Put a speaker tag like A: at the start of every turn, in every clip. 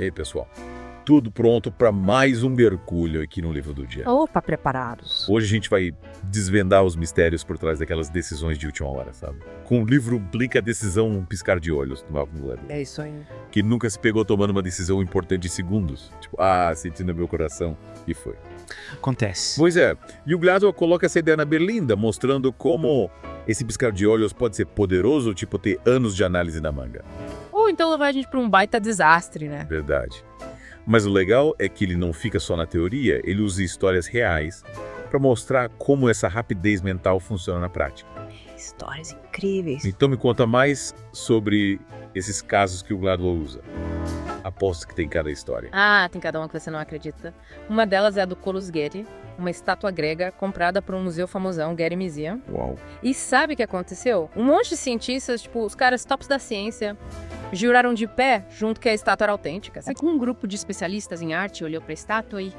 A: aí, pessoal? Tudo pronto para mais um mergulho aqui no livro do dia.
B: Opa, preparados.
A: Hoje a gente vai desvendar os mistérios por trás daquelas decisões de última hora, sabe? Com o livro Blink, a decisão um piscar de olhos, do Malcolm Gladwell.
B: É isso aí.
A: Que nunca se pegou tomando uma decisão importante em segundos. Tipo, sentindo meu coração. E foi.
C: Acontece.
A: Pois é. E o Gladwell coloca essa ideia na berlinda, mostrando como esse piscar de olhos pode ser poderoso, tipo ter anos de análise na manga.
B: Ou então levar a gente pra um baita desastre, né?
A: Verdade. Mas o legal é que ele não fica só na teoria, ele usa histórias reais para mostrar como essa rapidez mental funciona na prática.
B: Histórias incríveis.
A: Então me conta mais sobre esses casos que o Gladwell usa. Aposto que tem cada história.
B: Tem cada uma que você não acredita. Uma delas é a do Colos Getty, uma estátua grega comprada por um museu famosão, Getty Museum.
A: Uau.
B: E sabe o que aconteceu? Um monte de cientistas, tipo, os caras tops da ciência, juraram de pé junto que a estátua era autêntica. Aí um grupo de especialistas em arte olhou pra estátua e...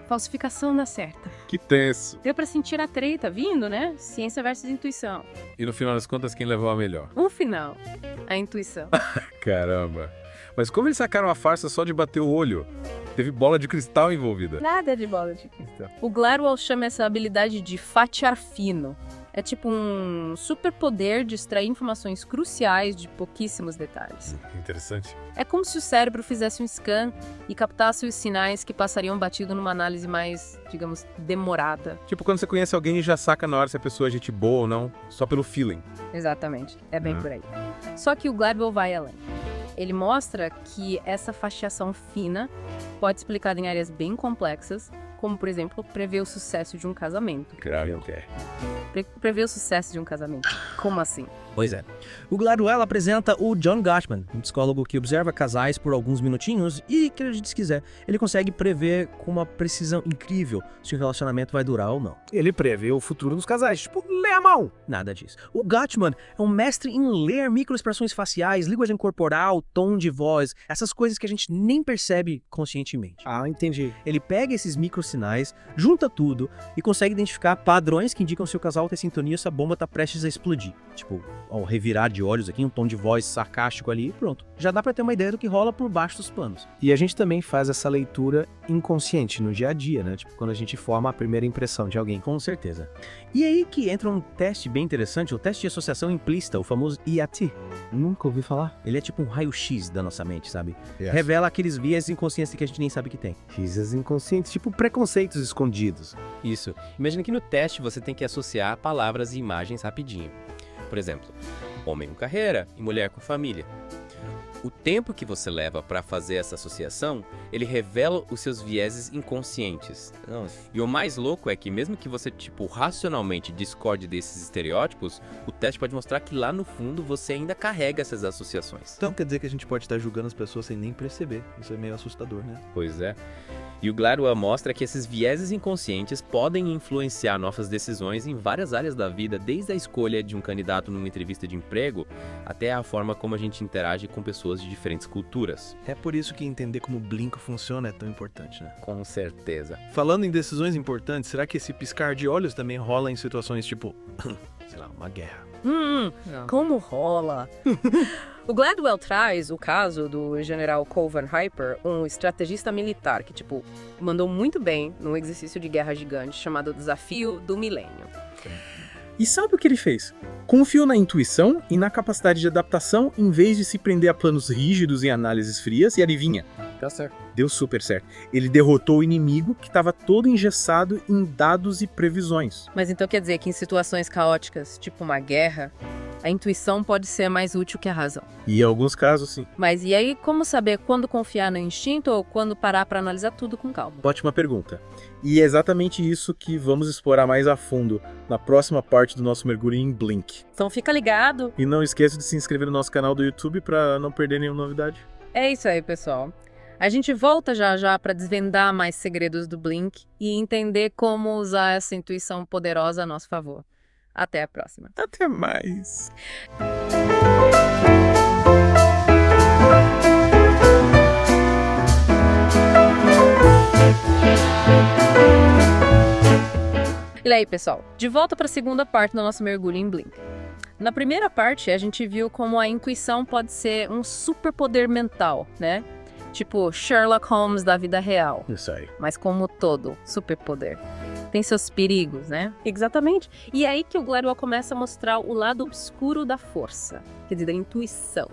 B: falsificação na certa.
A: Que tenso.
B: Deu pra sentir a treta vindo, né? Ciência versus intuição.
A: E no final das contas, quem levou a melhor?
B: Um final. A intuição.
A: Caramba. Mas como eles sacaram a farsa só de bater o olho? Teve bola de cristal envolvida.
B: Nada de bola de cristal. O Gladwell chama essa habilidade de fatiar fino. É tipo um superpoder de extrair informações cruciais de pouquíssimos detalhes.
A: Interessante.
B: É como se o cérebro fizesse um scan e captasse os sinais que passariam batido numa análise mais, digamos, demorada.
C: Tipo quando você conhece alguém e já saca na hora se a pessoa é gente boa ou não, só pelo feeling.
B: Exatamente. É bem por aí. Só que o Gladwell vai além. Ele mostra que essa fatiação fina pode ser explicada em áreas bem complexas, como, por exemplo, prever o sucesso de um casamento.
A: Claro que é.
B: Prever o sucesso de um casamento. Como assim?
D: Pois é. O Gladwell apresenta o John Gottman, um psicólogo que observa casais por alguns minutinhos e, acredite se quiser, ele consegue prever com uma precisão incrível se o relacionamento vai durar ou não.
C: Ele prevê o futuro dos casais, tipo, lê a mão.
D: Nada disso. O Gottman é um mestre em ler microexpressões faciais, linguagem corporal, tom de voz, essas coisas que a gente nem percebe conscientemente.
C: Entendi.
D: Ele pega esses microsinais, junta tudo e consegue identificar padrões que indicam se o casal tem sintonia, se a bomba tá prestes a explodir. Tipo, ao revirar de olhos aqui, um tom de voz sarcástico ali e pronto. Já dá pra ter uma ideia do que rola por baixo dos panos.
C: E a gente também faz essa leitura inconsciente no dia a dia, né? Tipo, quando a gente forma a primeira impressão de alguém.
D: Com certeza. E aí que entra um teste bem interessante, o teste de associação implícita, o famoso IAT.
C: Nunca ouvi falar.
D: Ele é tipo um raio-x da nossa mente, sabe?
A: Yes.
D: Revela aqueles viés inconscientes que a gente nem sabe que tem.
C: Risos inconscientes, tipo preconceitos escondidos.
E: Isso. Imagina que no teste você tem que associar palavras e imagens rapidinho. Por exemplo, homem com carreira e mulher com família. O tempo que você leva para fazer essa associação, ele revela os seus vieses inconscientes. E o mais louco é que mesmo que você, racionalmente discorde desses estereótipos, o teste pode mostrar que lá no fundo você ainda carrega essas associações.
F: Então quer dizer que a gente pode estar julgando as pessoas sem nem perceber. Isso é meio assustador, né?
E: Pois é. E o Gladwell mostra que esses vieses inconscientes podem influenciar nossas decisões em várias áreas da vida, desde a escolha de um candidato numa entrevista de emprego, até a forma como a gente interage com pessoas de diferentes culturas.
F: É por isso que entender como o Blink funciona é tão importante, né?
E: Com certeza.
F: Falando em decisões importantes, será que esse piscar de olhos também rola em situações tipo, sei lá, uma guerra?
B: Como rola? O Gladwell traz o caso do general Cole Van Hyper, um estrategista militar que, mandou muito bem num exercício de guerra gigante chamado Desafio do Milênio.
C: E sabe o que ele fez? Confiou na intuição e na capacidade de adaptação em vez de se prender a planos rígidos e análises frias, e adivinha?
E: Tá certo.
C: Deu super certo. Ele derrotou o inimigo que estava todo engessado em dados e previsões.
B: Mas então quer dizer que em situações caóticas, tipo uma guerra, a intuição pode ser mais útil que a razão.
C: E em alguns casos, sim.
B: Mas e aí, como saber quando confiar no instinto ou quando parar para analisar tudo com calma?
C: Ótima pergunta. E é exatamente isso que vamos explorar mais a fundo na próxima parte do nosso mergulho em Blink.
B: Então fica ligado.
C: E não esqueça de se inscrever no nosso canal do YouTube para não perder nenhuma novidade.
B: É isso aí, pessoal. A gente volta já para desvendar mais segredos do Blink e entender como usar essa intuição poderosa a nosso favor. Até a próxima.
C: Até mais.
B: E aí, pessoal, de volta para a segunda parte do nosso mergulho em Blink. Na primeira parte, a gente viu como a intuição pode ser um superpoder mental, né? Tipo Sherlock Holmes da vida real.
C: Isso aí.
B: Mas como todo superpoder, tem seus perigos, né? Exatamente. E é aí que o Gladwell começa a mostrar o lado obscuro da força, quer dizer, da intuição.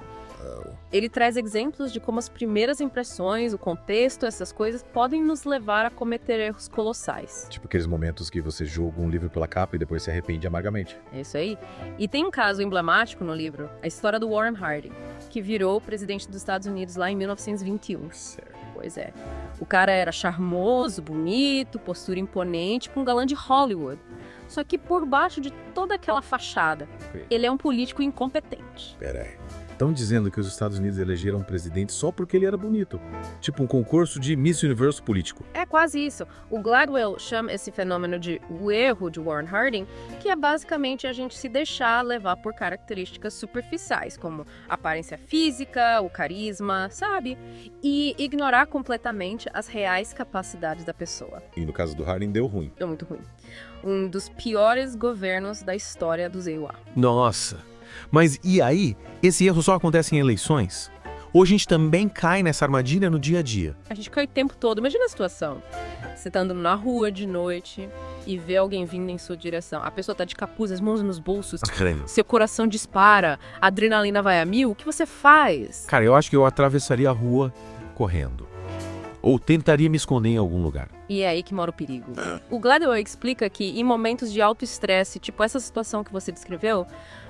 B: Ele traz exemplos de como as primeiras impressões, o contexto, essas coisas podem nos levar a cometer erros colossais.
A: Tipo aqueles momentos que você julga um livro pela capa e depois se arrepende amargamente.
B: É isso aí. E tem um caso emblemático no livro, a história do Warren Harding, que virou presidente dos Estados Unidos lá em 1921.
A: Certo.
B: Pois é. O cara era charmoso, bonito, postura imponente, um galã de Hollywood. Só que por baixo de toda aquela fachada, ele é um político incompetente.
A: Pera aí. Estão dizendo que os Estados Unidos elegeram um presidente só porque ele era bonito. Tipo um concurso de Miss Universo político.
B: É quase isso. O Gladwell chama esse fenômeno de o erro de Warren Harding, que é basicamente a gente se deixar levar por características superficiais, como aparência física, o carisma, sabe? E ignorar completamente as reais capacidades da pessoa.
A: E no caso do Harding deu ruim.
B: É muito ruim. Um dos piores governos da história dos EUA.
F: Nossa. Mas e aí? Esse erro só acontece em eleições? Ou a gente também cai nessa armadilha no dia a dia?
B: A gente cai o tempo todo. Imagina a situação. Você tá andando na rua de noite e vê alguém vindo em sua direção. A pessoa tá de capuz, as mãos nos bolsos. Seu coração dispara, a adrenalina vai a mil. O que você faz?
F: Cara, eu acho que eu atravessaria a rua correndo. Ou tentaria me esconder em algum lugar.
B: E é aí que mora o perigo. O Gladwell explica que em momentos de alto estresse, tipo essa situação que você descreveu,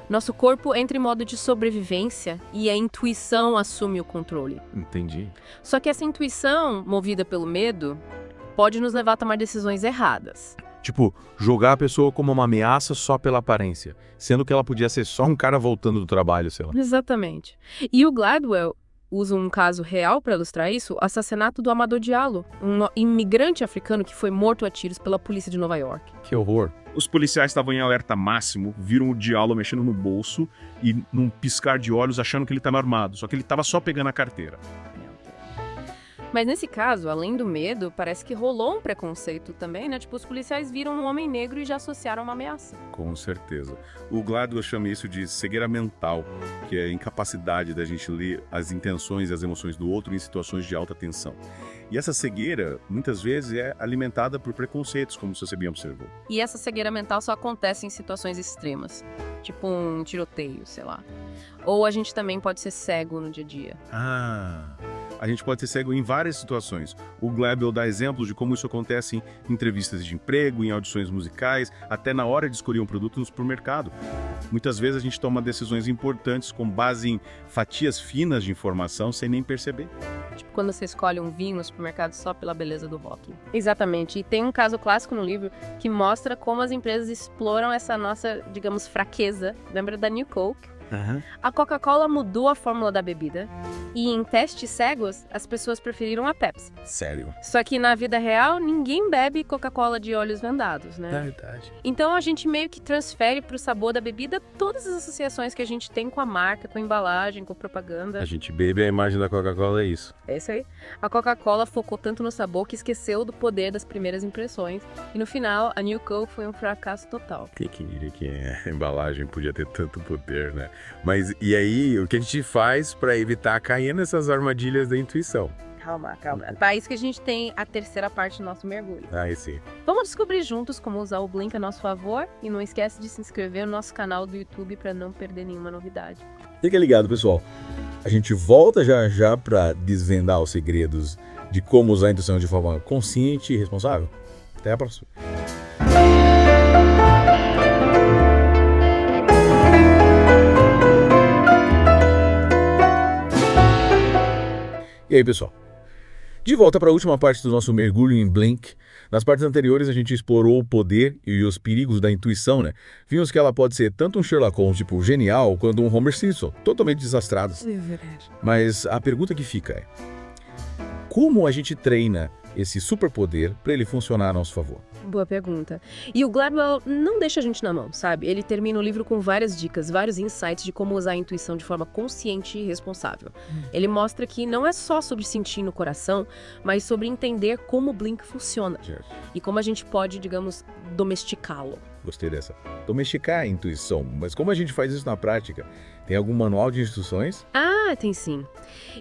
B: nosso corpo entra em modo de sobrevivência e a intuição assume o controle.
F: Entendi.
B: Só que essa intuição, movida pelo medo, pode nos levar a tomar decisões erradas.
F: Tipo, jogar a pessoa como uma ameaça só pela aparência, sendo que ela podia ser só um cara voltando do trabalho, sei lá.
B: Exatamente. E o Gladwell usa um caso real para ilustrar isso, o assassinato do Amadou Diallo, um imigrante africano que foi morto a tiros pela polícia de Nova York.
F: Que horror.
G: Os policiais estavam em alerta máximo, viram o Diallo mexendo no bolso e num piscar de olhos achando que ele estava armado, só que ele estava só pegando a carteira.
B: Mas nesse caso, além do medo, parece que rolou um preconceito também, né? Tipo, os policiais viram um homem negro e já associaram uma ameaça.
A: Com certeza. O Gladwell chama isso de cegueira mental, que é a incapacidade da gente ler as intenções e as emoções do outro em situações de alta tensão. E essa cegueira, muitas vezes, é alimentada por preconceitos, como você bem observou.
B: E essa cegueira mental só acontece em situações extremas, tipo um tiroteio, sei lá. Ou a gente também pode ser cego no dia a dia.
A: A gente pode ser cego em várias situações. O Gladwell dá exemplos de como isso acontece em entrevistas de emprego, em audições musicais, até na hora de escolher um produto no supermercado. Muitas vezes a gente toma decisões importantes com base em fatias finas de informação sem nem perceber.
B: Tipo quando você escolhe um vinho no supermercado só pela beleza do rótulo. Exatamente. E tem um caso clássico no livro que mostra como as empresas exploram essa nossa, digamos, fraqueza. Lembra da New Coke? A Coca-Cola mudou a fórmula da bebida e em testes cegos as pessoas preferiram a Pepsi.
A: Sério.
B: Só que na vida real ninguém bebe Coca-Cola de olhos vendados, né?
F: Verdade.
B: Então a gente meio que transfere pro sabor da bebida todas as associações que a gente tem com a marca, com a embalagem, com propaganda.
A: A gente bebe a imagem da Coca-Cola, é isso.
B: É isso aí. A Coca-Cola focou tanto no sabor que esqueceu do poder das primeiras impressões. E no final, a New Coke foi um fracasso total.
A: Quem diria que a embalagem podia ter tanto poder, né? Mas e aí, o que a gente faz para evitar cair nessas armadilhas da intuição?
B: Calma. Para isso que a gente tem a terceira parte do nosso mergulho.
A: Aí sim.
B: Vamos descobrir juntos como usar o Blink a nosso favor. E não esquece de se inscrever no nosso canal do YouTube para não perder nenhuma novidade.
A: Fica ligado, pessoal. A gente volta já para desvendar os segredos de como usar a intuição de forma consciente e responsável. Até a próxima. E aí, pessoal? De volta para a última parte do nosso mergulho em Blink. Nas partes anteriores, a gente explorou o poder e os perigos da intuição, né? Vimos que ela pode ser tanto um Sherlock Holmes, tipo, genial, quanto um Homer Simpson, totalmente desastrado.
B: É verdade.
A: Mas a pergunta que fica é: como a gente treina esse superpoder para ele funcionar a nosso favor?
B: Boa pergunta. E o Gladwell não deixa a gente na mão, sabe? Ele termina o livro com várias dicas, vários insights de como usar a intuição de forma consciente e responsável. Ele mostra que não é só sobre sentir no coração, mas sobre entender como o Blink funciona.
A: Certo.
B: E como a gente pode, digamos, domesticá-lo.
A: Gostei dessa. Domesticar a intuição, mas como a gente faz isso na prática? Tem algum manual de instruções?
B: Tem sim.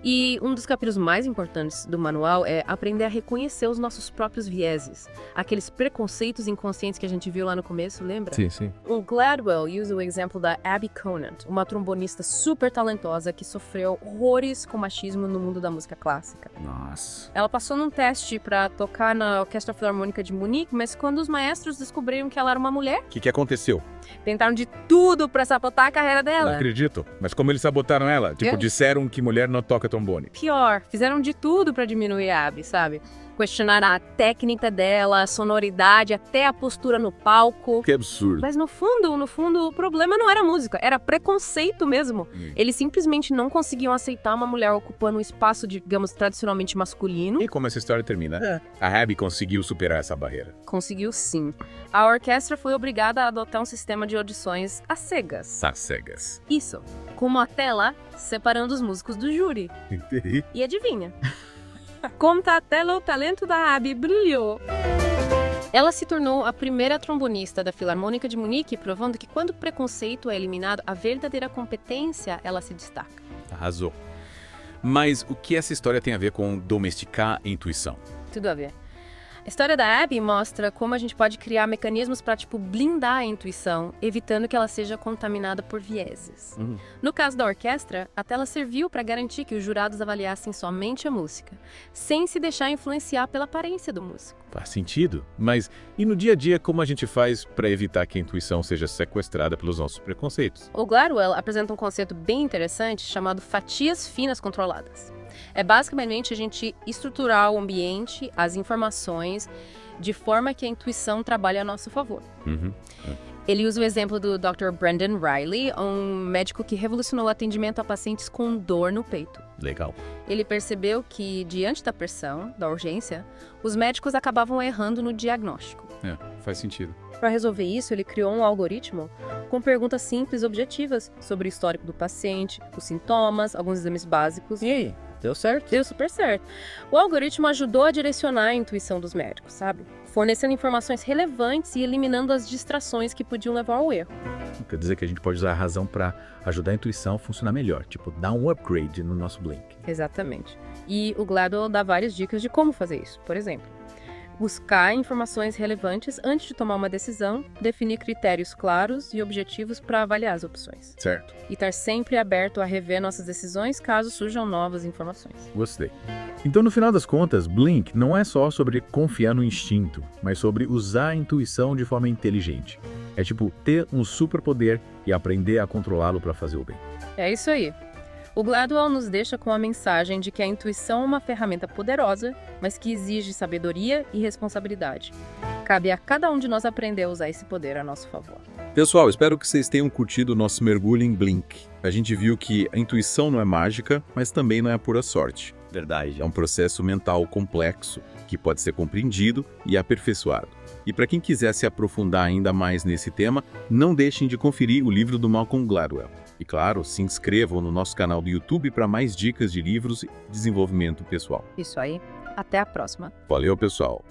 B: E um dos capítulos mais importantes do manual é aprender a reconhecer os nossos próprios vieses. Aqueles preconceitos inconscientes que a gente viu lá no começo, lembra?
F: Sim.
B: O Gladwell usa o exemplo da Abby Conant, uma trombonista super talentosa que sofreu horrores com machismo no mundo da música clássica.
G: Nossa.
B: Ela passou num teste pra tocar na Orquestra Filarmônica de Munique, mas quando os maestros descobriram que ela era uma mulher,
H: O que aconteceu?
B: tentaram de tudo pra sabotar a carreira
H: Não
B: dela.
H: acredito. Mas como eles sabotaram ela? Tipo,
B: É.
H: disseram que mulher não toca trombone.
B: Pior, fizeram de tudo pra diminuir a Abby, sabe? Questionaram a técnica dela, a sonoridade, até a postura no palco.
G: Que absurdo.
B: Mas no fundo, o problema não era a música, era preconceito mesmo. Eles simplesmente não conseguiam aceitar uma mulher ocupando um espaço, digamos, tradicionalmente masculino.
H: E como essa história termina? A Abby conseguiu superar essa barreira.
B: Conseguiu sim. A orquestra foi obrigada a adotar um sistema de audições às cegas.
H: Tá cegas.
B: Isso, com uma tela separando os músicos do júri. E adivinha? Como tá a tela, o talento da Abby brilhou. Ela se tornou a primeira trombonista da Filarmônica de Munique, provando que quando o preconceito é eliminado, a verdadeira competência, ela se destaca.
H: Arrasou. Mas o que essa história tem a ver com domesticar a intuição?
B: Tudo a ver. A história da Abby mostra como a gente pode criar mecanismos para, blindar a intuição, evitando que ela seja contaminada por vieses. No caso da orquestra, a tela serviu para garantir que os jurados avaliassem somente a música, sem se deixar influenciar pela aparência do músico.
H: Faz sentido. Mas e no dia a dia, como a gente faz para evitar que a intuição seja sequestrada pelos nossos preconceitos?
B: O Gladwell apresenta um conceito bem interessante chamado fatias finas controladas. É basicamente a gente estruturar o ambiente, as informações, de forma que a intuição trabalhe a nosso favor. Ele usa o exemplo do Dr. Brandon Riley, um médico que revolucionou o atendimento a pacientes com dor no peito.
H: Legal.
B: Ele percebeu que, diante da pressão, da urgência, os médicos acabavam errando no diagnóstico.
H: Faz sentido.
B: Para resolver isso, ele criou um algoritmo com perguntas simples e objetivas sobre o histórico do paciente, os sintomas, alguns exames básicos.
D: E aí? Deu certo?
B: Deu super certo. O algoritmo ajudou a direcionar a intuição dos médicos, sabe? Fornecendo informações relevantes e eliminando as distrações que podiam levar ao erro.
H: Quer dizer que a gente pode usar a razão para ajudar a intuição a funcionar melhor, tipo, dar um upgrade no nosso Blink.
B: Exatamente. E o Gladwell dá várias dicas de como fazer isso. Por exemplo, buscar informações relevantes antes de tomar uma decisão, definir critérios claros e objetivos para avaliar as opções.
H: Certo.
B: E estar sempre aberto a rever nossas decisões caso surjam novas informações.
H: Gostei. Então, no final das contas, Blink não é só sobre confiar no instinto, mas sobre usar a intuição de forma inteligente. É tipo ter um superpoder e aprender a controlá-lo para fazer o bem.
B: É isso aí. O Gladwell nos deixa com a mensagem de que a intuição é uma ferramenta poderosa, mas que exige sabedoria e responsabilidade. Cabe a cada um de nós aprender a usar esse poder a nosso favor.
G: Pessoal, espero que vocês tenham curtido o nosso mergulho em Blink. A gente viu que a intuição não é mágica, mas também não é pura sorte.
F: Verdade.
G: É um processo mental complexo que pode ser compreendido e aperfeiçoado. E para quem quiser se aprofundar ainda mais nesse tema, não deixem de conferir o livro do Malcolm Gladwell. E claro, se inscrevam no nosso canal do YouTube para mais dicas de livros e desenvolvimento pessoal.
B: Isso aí. Até a próxima.
G: Valeu, pessoal!